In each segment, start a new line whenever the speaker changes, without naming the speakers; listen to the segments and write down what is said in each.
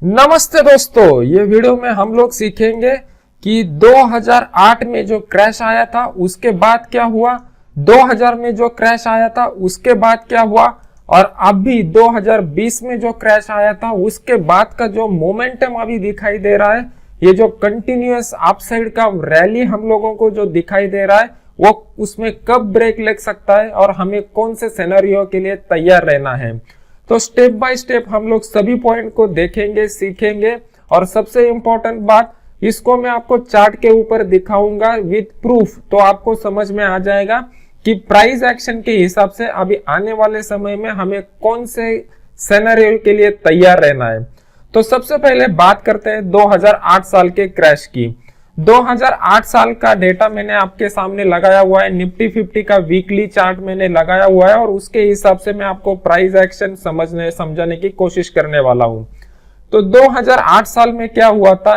नमस्ते दोस्तों, ये वीडियो में हम लोग सीखेंगे कि 2008 में जो क्रैश आया था उसके बाद क्या हुआ, 2000 में जो क्रैश आया था उसके बाद क्या हुआ और अभी 2020 में जो क्रैश आया था उसके बाद का जो मोमेंटम अभी दिखाई दे रहा है, ये जो कंटिन्यूअस अपसाइड का रैली हम लोगों को जो दिखाई दे रहा है वो उसमें कब ब्रेक लग सकता है और हमें कौन से सिनेरियो के लिए तैयार रहना है। तो स्टेप बाय स्टेप हम लोग सभी पॉइंट को देखेंगे, सीखेंगे और सबसे इंपॉर्टेंट बात, इसको मैं आपको चार्ट के ऊपर दिखाऊंगा विद प्रूफ, तो आपको समझ में आ जाएगा कि प्राइस एक्शन के हिसाब से अभी आने वाले समय में हमें कौन से सिनेरियो के लिए तैयार रहना है। तो सबसे पहले बात करते हैं 2008 साल के क्रैश की। 2008 साल का डेटा मैंने आपके सामने लगाया हुआ है, निफ्टी 50 का वीकली चार्ट मैंने लगाया हुआ है और उसके हिसाब से मैं आपको प्राइस एक्शन समझाने की कोशिश करने वाला हूं। तो 2008 साल में क्या हुआ था,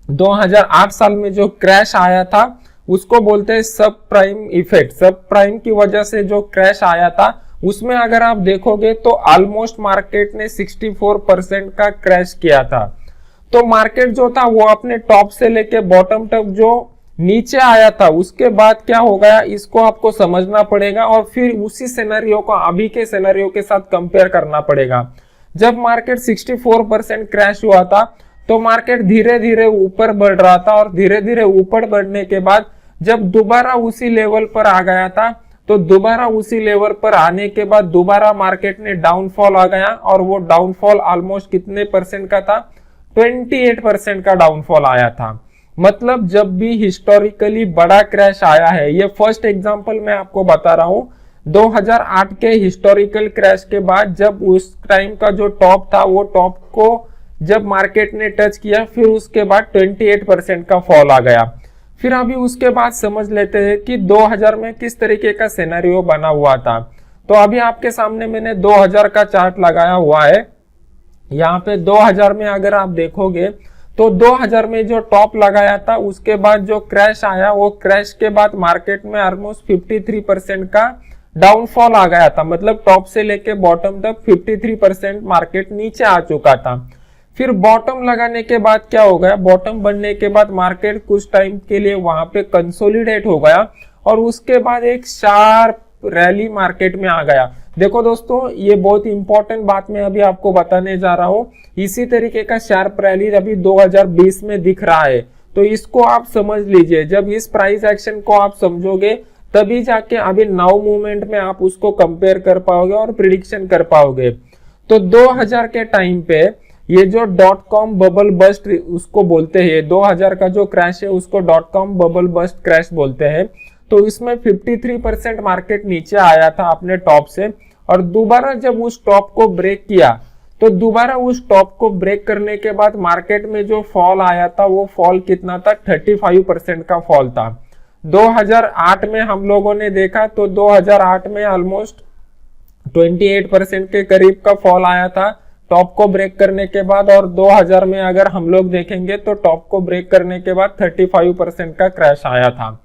2008 साल में जो क्रैश आया था उसको बोलते हैं सब प्राइम इफेक्ट। सब प्राइम की वजह से जो क्रैश आया था उसमें अगर आप देखोगे तो ऑलमोस्ट मार्केट ने 64% का क्रैश किया था। तो मार्केट जो था वो अपने टॉप से लेके बॉटम तक जो नीचे आया था उसके बाद क्या हो गया, इसको आपको समझना पड़ेगा और फिर उसी सिनेरियो को अभी के सिनेरियो के साथ कंपेयर करना पड़ेगा। जब मार्केट 64% क्रैश हुआ था तो मार्केट धीरे धीरे ऊपर बढ़ रहा था और धीरे धीरे ऊपर बढ़ने के बाद जब दोबारा उसी लेवल पर आ गया था तो दोबारा उसी लेवल पर आने के बाद दोबारा मार्केट ने डाउनफॉल आ गया और वो डाउनफॉल ऑलमोस्ट कितने परसेंट का था, 28% का डाउनफॉल आया था। मतलब जब भी हिस्टोरिकली बड़ा क्रैश आया है, ये फर्स्ट एग्जांपल मैं आपको बता रहा हूं, 2008 के हिस्टोरिकल क्रैश के बाद जब उस टाइम का जो टॉप था वो टॉप को जब मार्केट ने टच किया फिर उसके बाद 28% का फॉल आ गया। फिर अभी उसके बाद समझ लेते हैं कि 2000 में किस तरीके का सिनेरियो बना हुआ था। तो अभी आपके सामने मैंने 2000 का चार्ट लगाया हुआ है। यहाँ पे 2000 में अगर आप देखोगे तो 2000 में जो टॉप लगाया था उसके बाद जो क्रैश आया वो क्रैश के बाद मार्केट में ऑलमोस्ट 53% का डाउनफॉल आ गया था। मतलब टॉप से लेके बॉटम तक 53% मार्केट नीचे आ चुका था। फिर बॉटम लगाने के बाद क्या हो गया, बॉटम बनने के बाद मार्केट कुछ टाइम के लिए वहां पे कंसोलिडेट हो गया और उसके बाद एक शार्प रैली मार्केट में आ गया। देखो दोस्तों, ये बहुत इंपॉर्टेंट बात मैं अभी आपको बताने जा रहा हूं। इसी तरीके का शार्प रैली अभी 2020 में दिख रहा है, तो इसको आप समझ लीजिए। जब इस प्राइस एक्शन को आप समझोगे तभी जाके अभी नाउ मूवमेंट में आप उसको कंपेयर कर पाओगे और प्रिडिक्शन कर पाओगे। तो 2000 के टाइम पे ये जो .com बबल बस्ट उसको बोलते हैं, 2000 का जो क्रैश है उसको .com बबल बस्ट क्रैश बोलते हैं। तो इसमें 53% मार्केट नीचे आया था अपने टॉप से और दोबारा जब उस टॉप को ब्रेक किया तो दोबारा उस टॉप को ब्रेक करने के बाद मार्केट में जो फॉल आया था वो फॉल कितना था, 35% का फॉल था। 2008 में हम लोगों ने देखा तो 2008 में ऑलमोस्ट 28% के करीब का फॉल आया था टॉप को ब्रेक करने के बाद, और 2000 में अगर हम लोग देखेंगे तो टॉप को ब्रेक करने के बाद 35% का क्रैश आया था।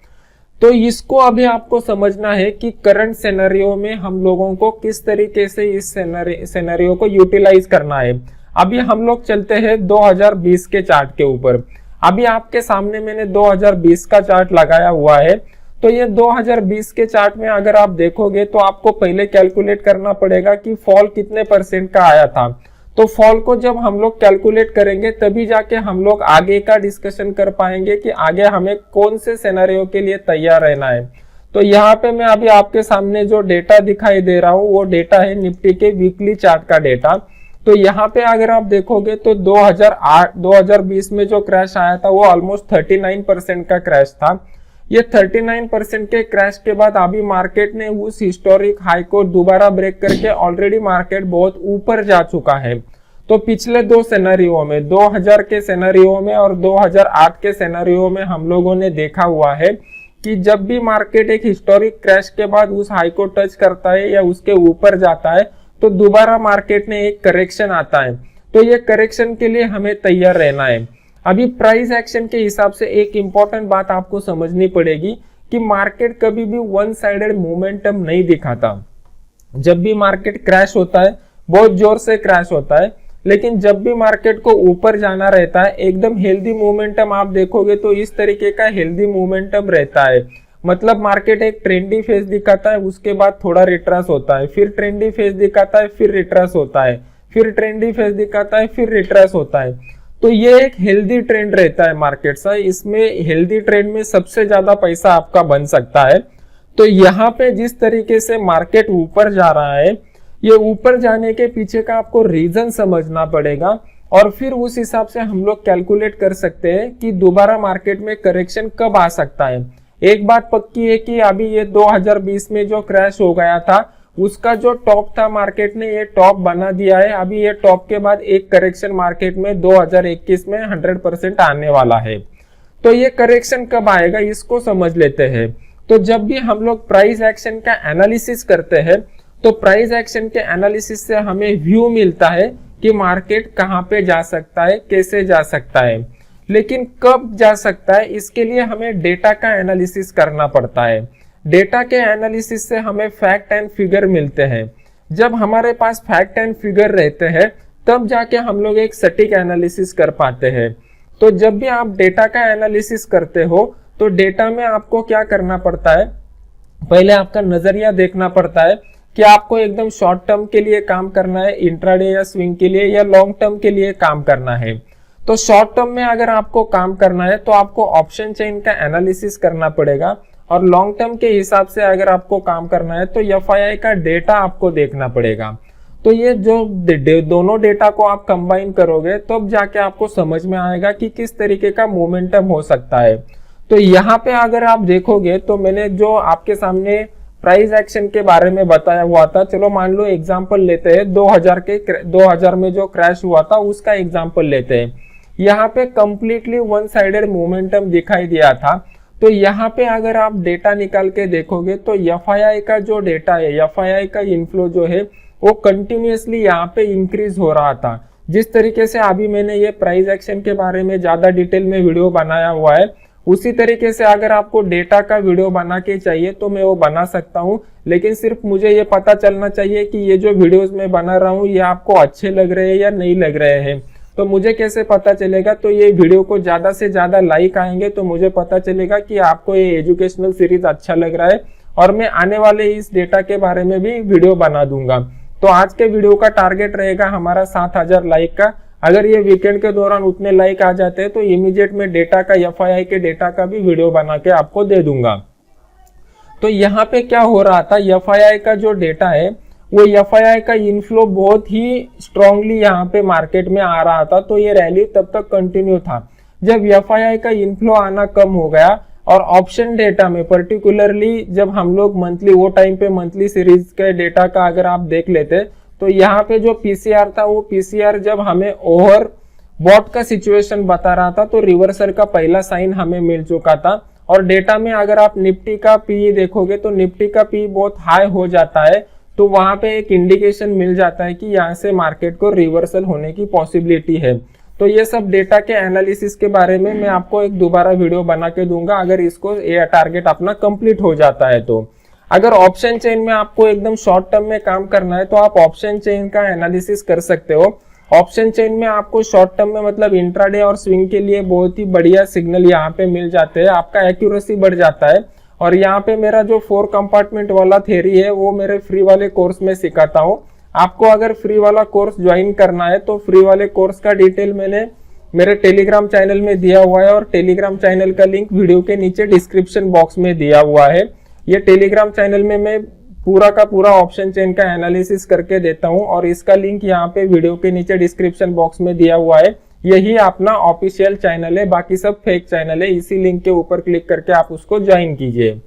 तो इसको अभी आपको समझना है कि करंट सिनेरियो में हम लोगों को किस तरीके से इस सिनेरियो को यूटिलाइज करना है। अभी हम लोग चलते हैं 2020 के चार्ट के ऊपर। अभी आपके सामने मैंने 2020 का चार्ट लगाया हुआ है। तो ये 2020 के चार्ट में अगर आप देखोगे तो आपको पहले कैलकुलेट करना पड़ेगा कि फॉल कितने परसेंट का आया था। तो फॉल को जब हम लोग कैलकुलेट करेंगे तभी जाके हम लोग आगे का डिस्कशन कर पाएंगे कि आगे हमें कौन से सिनेरियो के लिए तैयार रहना है। तो यहाँ पे मैं अभी आपके सामने जो डेटा दिखाई दे रहा हूँ वो डेटा है निफ्टी के वीकली चार्ट का डेटा। तो यहाँ पे अगर आप देखोगे तो 2020 में जो क्रैश आया था वो ऑलमोस्ट 39% का क्रैश था। ये 39% के क्रैश के बाद अभी मार्केट ने उस हिस्टोरिक हाई को दोबारा ब्रेक करके ऑलरेडी मार्केट बहुत ऊपर जा चुका है। तो पिछले दो सिनेरियो में, 2000 के सिनेरियो में और 2008 के सिनेरियो में हम लोगों ने देखा हुआ है कि जब भी मार्केट एक हिस्टोरिक क्रैश के बाद उस हाई को टच करता है या उसके ऊपर जाता है तो दोबारा मार्केट में एक करेक्शन आता है। तो ये करेक्शन के लिए हमें तैयार रहना है। अभी प्राइस एक्शन के हिसाब से एक इंपॉर्टेंट बात आपको समझनी पड़ेगी कि मार्केट कभी भी वन साइडेड मोमेंटम नहीं दिखाता। जब भी मार्केट क्रैश होता है, बहुत जोर से क्रैश होता है, लेकिन जब भी मार्केट को ऊपर जाना रहता है एकदम हेल्दी मोमेंटम आप देखोगे तो इस तरीके का हेल्दी मोमेंटम रहता है। मतलब मार्केट एक ट्रेंडी फेज दिखाता है, उसके बाद थोड़ा रिट्रेस होता है, फिर ट्रेंडी फेज दिखाता है, फिर रिट्रेस होता है, फिर ट्रेंडी फेज दिखाता है, फिर रिट्रेस होता है। तो ये एक हेल्दी ट्रेंड रहता है मार्केट का। इसमें हेल्दी ट्रेंड में सबसे ज्यादा पैसा आपका बन सकता है। तो यहाँ पे जिस तरीके से मार्केट ऊपर जा रहा है, ये ऊपर जाने के पीछे का आपको रीजन समझना पड़ेगा और फिर उस हिसाब से हम लोग कैलकुलेट कर सकते हैं कि दोबारा मार्केट में करेक्शन कब आ सकता है। एक बात पक्की है कि अभी ये 2020 में जो क्रैश हो गया था उसका जो टॉप था मार्केट ने ये टॉप बना दिया है। अभी ये टॉप के बाद एक करेक्शन मार्केट में 2021 में 100% आने वाला है। तो ये करेक्शन कब आएगा इसको समझ लेते हैं। तो जब भी हम लोग प्राइस एक्शन का एनालिसिस करते हैं तो प्राइस एक्शन के एनालिसिस से हमें व्यू मिलता है कि मार्केट कहां पे जा सकता है, कैसे जा सकता है, लेकिन कब जा सकता है इसके लिए हमें डेटा का एनालिसिस करना पड़ता है। डेटा के एनालिसिस से हमें फैक्ट एंड फिगर मिलते हैं। जब हमारे पास फैक्ट एंड फिगर रहते हैं तब जाके हम लोग एक सटीक एनालिसिस कर पाते हैं। तो जब भी आप डेटा का एनालिसिस करते हो तो डेटा में आपको क्या करना पड़ता है, पहले आपका नजरिया देखना पड़ता है कि आपको एकदम शॉर्ट टर्म के लिए काम करना है, इंट्राडे या स्विंग के लिए, या लॉन्ग टर्म के लिए काम करना है। तो शॉर्ट टर्म में अगर आपको काम करना है तो आपको ऑप्शन चेन का एनालिसिस करना पड़ेगा और लॉन्ग टर्म के हिसाब से अगर आपको काम करना है तो एफआईआई का डेटा आपको देखना पड़ेगा। तो ये जो दोनों डेटा को आप कंबाइन करोगे तब जाके आपको समझ में आएगा कि किस तरीके का मोमेंटम हो सकता है। तो यहाँ पे अगर आप देखोगे तो मैंने जो आपके सामने प्राइस एक्शन के बारे में बताया हुआ था, चलो मान लो एग्जांपल लेते हैं 2000 में जो क्रैश हुआ था उसका एग्जांपल लेते हैं। यहाँ पे कंप्लीटली वन साइडेड मोमेंटम दिखाई दिया था। तो यहाँ पे अगर आप डेटा निकाल के देखोगे तो एफआईआई का जो डेटा है, एफआईआई का इनफ्लो जो है वो कंटिन्यूअसली यहाँ पे इंक्रीज हो रहा था। जिस तरीके से अभी मैंने ये प्राइस एक्शन के बारे में ज्यादा डिटेल में वीडियो बनाया हुआ है, उसी तरीके से अगर आपको डेटा का वीडियो बना के चाहिए तो मैं वो बना सकता हूँ, लेकिन सिर्फ मुझे ये पता चलना चाहिए कि ये जो वीडियोस मैं बना रहा हूँ ये आपको अच्छे लग रहे हैं या नहीं लग रहे हैं। तो मुझे कैसे पता चलेगा, तो ये वीडियो को ज्यादा से ज्यादा लाइक आएंगे तो मुझे पता चलेगा कि आपको ये एजुकेशनल सीरीज अच्छा लग रहा है और मैं आने वाले इस डेटा के बारे में भी वीडियो बना दूंगा। तो आज के वीडियो का टारगेट रहेगा हमारा 7000 लाइक का। अगर ये वीकेंड के दौरान उतने लाइक आ जाते हैं तो इमीडिएट में डेटा का, एफआईआई के डेटा का भी वीडियो बना के आपको दे दूंगा। तो यहाँ पे क्या हो रहा था, एफआईआई का जो डेटा है वो एफआईआई का इनफ्लो बहुत ही स्ट्रांगली यहाँ पे मार्केट में आ रहा था। तो ये रैली तब तक कंटिन्यू था। जब एफआईआई का इनफ्लो आना कम हो गया और ऑप्शन डेटा में पर्टिकुलरली जब हम लोग मंथली, वो टाइम पे मंथली सीरीज के डेटा का अगर आप देख लेते तो यहाँ पे जो पीसीआर था वो पीसीआर जब हमें ओवर बॉट का सिचुएशन बता रहा था तो रिवर्सल का पहला साइन हमें मिल चुका था। और डेटा में अगर आप निफ्टी का पी देखोगे तो निफ्टी का पी बहुत हाई हो जाता है, तो वहां पे एक इंडिकेशन मिल जाता है कि यहाँ से मार्केट को रिवर्सल होने की पॉसिबिलिटी है। तो ये सब डेटा के एनालिसिस के बारे में मैं आपको एक दोबारा वीडियो बना के दूंगा अगर इसको ये टारगेट अपना कंप्लीट हो जाता है। तो अगर ऑप्शन चेन में आपको एकदम शॉर्ट टर्म में काम करना है तो आप ऑप्शन चेन का एनालिसिस कर सकते हो। ऑप्शन चेन में आपको शॉर्ट टर्म में मतलब इंट्राडे और स्विंग के लिए बहुत ही बढ़िया सिग्नल यहाँ पे मिल जाते हैं, आपका एक्यूरेसी बढ़ जाता है। और यहाँ पे मेरा जो 4 कंपार्टमेंट वाला थ्योरी है वो मेरे फ्री वाले कोर्स में सिखाता हूँ। आपको अगर फ्री वाला कोर्स ज्वाइन करना है तो फ्री वाले कोर्स का डिटेल मैंने मेरे टेलीग्राम चैनल में दिया हुआ है और टेलीग्राम चैनल का लिंक वीडियो के नीचे डिस्क्रिप्शन बॉक्स में दिया हुआ है। ये टेलीग्राम चैनल में मैं पूरा का पूरा ऑप्शन चेन का एनालिसिस करके देता हूं और इसका लिंक यहाँ पे वीडियो के नीचे डिस्क्रिप्शन बॉक्स में दिया हुआ है। यही अपना ऑफिशियल चैनल है, बाकी सब फेक चैनल है। इसी लिंक के ऊपर क्लिक करके आप उसको ज्वाइन कीजिए।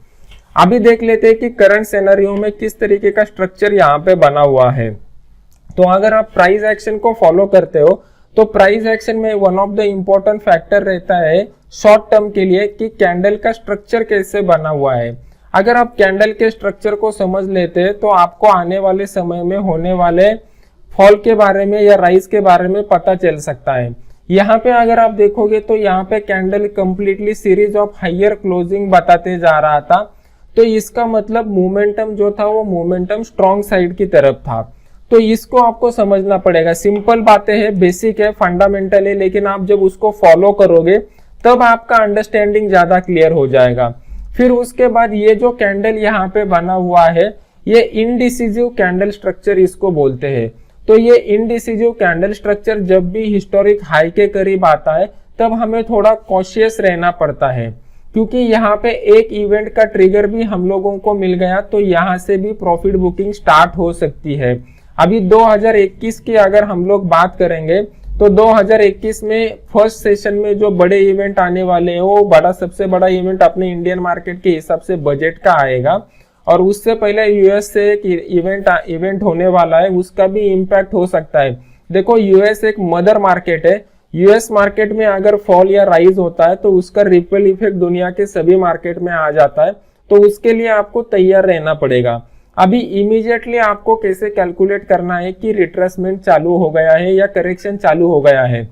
अभी देख लेते हैं कि करंट सिनेरियो में किस तरीके का स्ट्रक्चर यहाँ पे बना हुआ है। तो अगर आप प्राइस एक्शन को फॉलो करते हो तो प्राइस एक्शन में one of the important factor रहता है शॉर्ट टर्म के लिए कि कैंडल का स्ट्रक्चर कैसे बना हुआ है। अगर आप कैंडल के स्ट्रक्चर को समझ लेते हैं तो आपको आने वाले समय में होने वाले फॉल के बारे में या राइज के बारे में पता चल सकता है। यहाँ पे अगर आप देखोगे तो यहाँ पे candle completely series of higher closing बताते जा रहा था। तो इसका मतलब मोमेंटम जो था वो मोमेंटम स्ट्रॉन्ग साइड की तरफ था। तो इसको आपको समझना पड़ेगा। सिंपल बातें हैं, बेसिक है, फंडामेंटल है, लेकिन आप जब उसको फॉलो करोगे तब आपका अंडरस्टैंडिंग ज्यादा क्लियर हो जाएगा। फिर उसके बाद ये जो कैंडल यहाँ पे बना हुआ है, ये इनडिसिजिव कैंडल स्ट्रक्चर इसको बोलते हैं। तो ये इनडिसिजिव कैंडल स्ट्रक्चर जब भी हिस्टोरिक हाई के करीब आता है तब हमें थोड़ा कॉशियस रहना पड़ता है, क्योंकि यहाँ पे एक इवेंट का ट्रिगर भी हम लोगों को मिल गया तो यहाँ से भी प्रॉफिट बुकिंग स्टार्ट हो सकती है। अभी 2021 की अगर हम लोग बात करेंगे तो 2021 में फर्स्ट सेशन में जो बड़े इवेंट आने वाले हैं वो सबसे बड़ा इवेंट अपने इंडियन मार्केट के हिसाब से बजट का आएगा, और उससे पहले यूएस से एक इवेंट होने वाला है, उसका भी इम्पैक्ट हो सकता है। देखो यूएस एक मदर मार्केट है, यूएस मार्केट में अगर फॉल या राइज होता है तो उसका रिपल इफेक्ट दुनिया के सभी मार्केट में आ जाता है, तो उसके लिए आपको तैयार रहना पड़ेगा। अभी इमीडिएटली आपको कैसे कैलकुलेट करना है कि रिट्रेसमेंट चालू हो गया है या करेक्शन चालू हो गया है।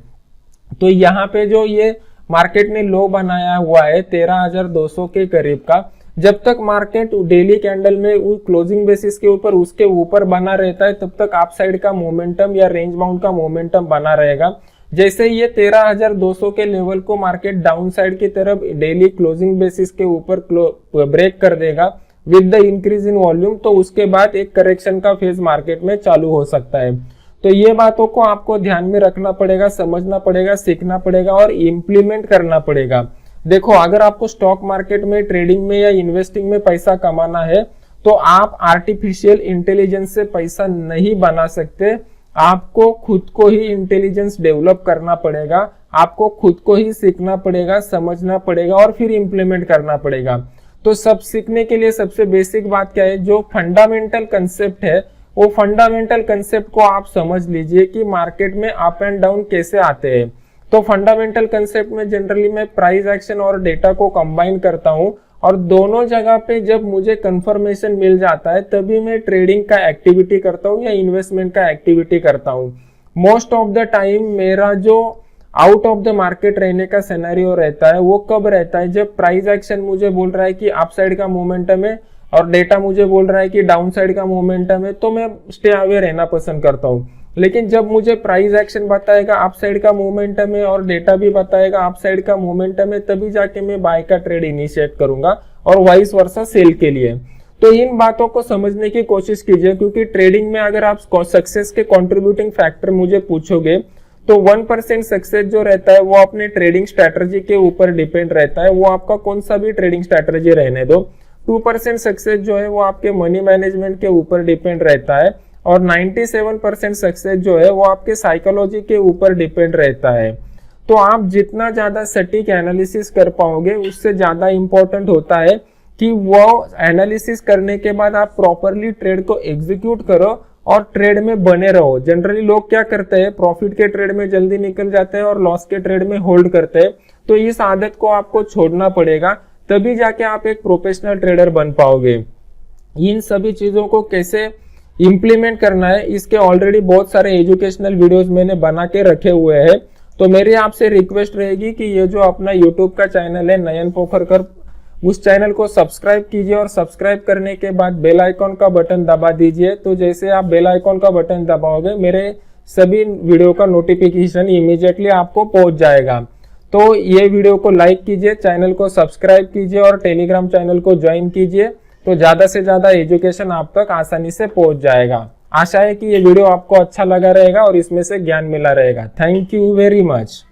तो यहाँ पे जो ये मार्केट ने लो बनाया हुआ है 13,200 के करीब का, जब तक मार्केट डेली कैंडल में क्लोजिंग बेसिस के ऊपर उसके ऊपर बना रहता है तब तक अप साइड का मोमेंटम या रेंज बाउंड का मोमेंटम बना रहेगा। जैसे ये 13,200 के लेवल को मार्केट डाउन साइड की तरफ डेली क्लोजिंग बेसिस के ऊपर ब्रेक कर देगा with the increase in volume, तो उसके बाद एक करेक्शन का फेज मार्केट में चालू हो सकता है। तो ये बातों को आपको ध्यान में रखना पड़ेगा, समझना पड़ेगा, सीखना पड़ेगा और इम्प्लीमेंट करना पड़ेगा। देखो अगर आपको स्टॉक मार्केट में, ट्रेडिंग में या इन्वेस्टिंग में पैसा कमाना है तो आप आर्टिफिशियल इंटेलिजेंस से पैसा नहीं बना सकते। आपको खुद को ही इंटेलिजेंस डेवलप करना पड़ेगा, आपको खुद को ही सीखना पड़ेगा, समझना पड़ेगा और फिर इंप्लीमेंट करना पड़ेगा। तो सब सीखने के लिए सबसे बेसिक बात क्या है, जो फंडामेंटल कंसेप्ट है वो फंडामेंटल कंसेप्ट को आप समझ लीजिए कि मार्केट में अप एंड डाउन कैसे आते हैं। तो फंडामेंटल कंसेप्ट में जनरली मैं प्राइस एक्शन और डेटा को कंबाइन करता हूं, और दोनों जगह पे जब मुझे कंफर्मेशन मिल जाता है तभी मैं ट्रेडिंग का एक्टिविटी करता हूं या इन्वेस्टमेंट का एक्टिविटी करता हूं। मोस्ट ऑफ द टाइम मेरा जो आउट ऑफ द मार्केट रहने का सिनेरियो रहता है वो कब रहता है, जब प्राइस एक्शन मुझे बोल रहा है कि अप साइड का मोमेंटम है और डेटा मुझे बोल रहा है कि डाउन साइड का मोमेंटम है, तो मैं स्टे अवे रहना पसंद करता हूं। लेकिन जब मुझे प्राइस एक्शन बताएगा अप साइड का मोमेंटम है और डेटा भी बताएगा अप साइड का मोमेंटम है, तभी जाके मैं बाय का ट्रेड इनिशिएट करूंगा और वाइस वर्सा सेल के लिए। तो इन बातों को समझने की कोशिश कीजिए, क्योंकि ट्रेडिंग में अगर आप सक्सेस के कंट्रीब्यूटिंग फैक्टर मुझे पूछोगे तो 1% सक्सेस जो रहता है वो अपने ट्रेडिंग स्ट्रेटजी के ऊपर डिपेंड रहता है, वो आपका कौन सा भी ट्रेडिंग स्ट्रेटजी रहने दो। 2% सक्सेस जो है वो आपके मनी मैनेजमेंट के ऊपर डिपेंड रहता है, और 97% सक्सेस जो है वो आपके साइकोलॉजी के ऊपर डिपेंड रहता है। तो आप जितना ज्यादा सटीक एनालिसिस कर पाओगे उससे ज्यादा इंपॉर्टेंट होता है कि वो एनालिसिस करने के बाद आप प्रॉपरली ट्रेड को एग्जीक्यूट करो और ट्रेड में बने रहो। जनरली लोग क्या करते हैं, प्रॉफिट के ट्रेड में जल्दी निकल जाते हैं और लॉस के ट्रेड में होल्ड करते हैं। तो इस आदत को आपको छोड़ना पड़ेगा, तभी जाके आप एक प्रोफेशनल ट्रेडर बन पाओगे। इन सभी चीजों को कैसे इम्प्लीमेंट करना है इसके ऑलरेडी बहुत सारे एजुकेशनल वीडियोस मैंने बना के रखे हुए हैं। तो मेरी आपसे रिक्वेस्ट रहेगी कि ये जो अपना यूट्यूब का चैनल है नयन पोखरकर, उस चैनल को सब्सक्राइब कीजिए और सब्सक्राइब करने के बाद बेल आइकॉन का बटन दबा दीजिए। तो जैसे आप बेल आइकॉन का बटन दबाओगे मेरे सभी वीडियो का नोटिफिकेशन इमीडिएटली आपको पहुंच जाएगा। तो ये वीडियो को लाइक कीजिए, चैनल को सब्सक्राइब कीजिए और टेलीग्राम चैनल को ज्वाइन कीजिए, तो ज्यादा से ज्यादा एजुकेशन आप तक आसानी से पहुंच जाएगा। आशा है कि ये वीडियो आपको अच्छा लगा रहेगा और इसमें से ज्ञान मिला रहेगा। Thank you very much.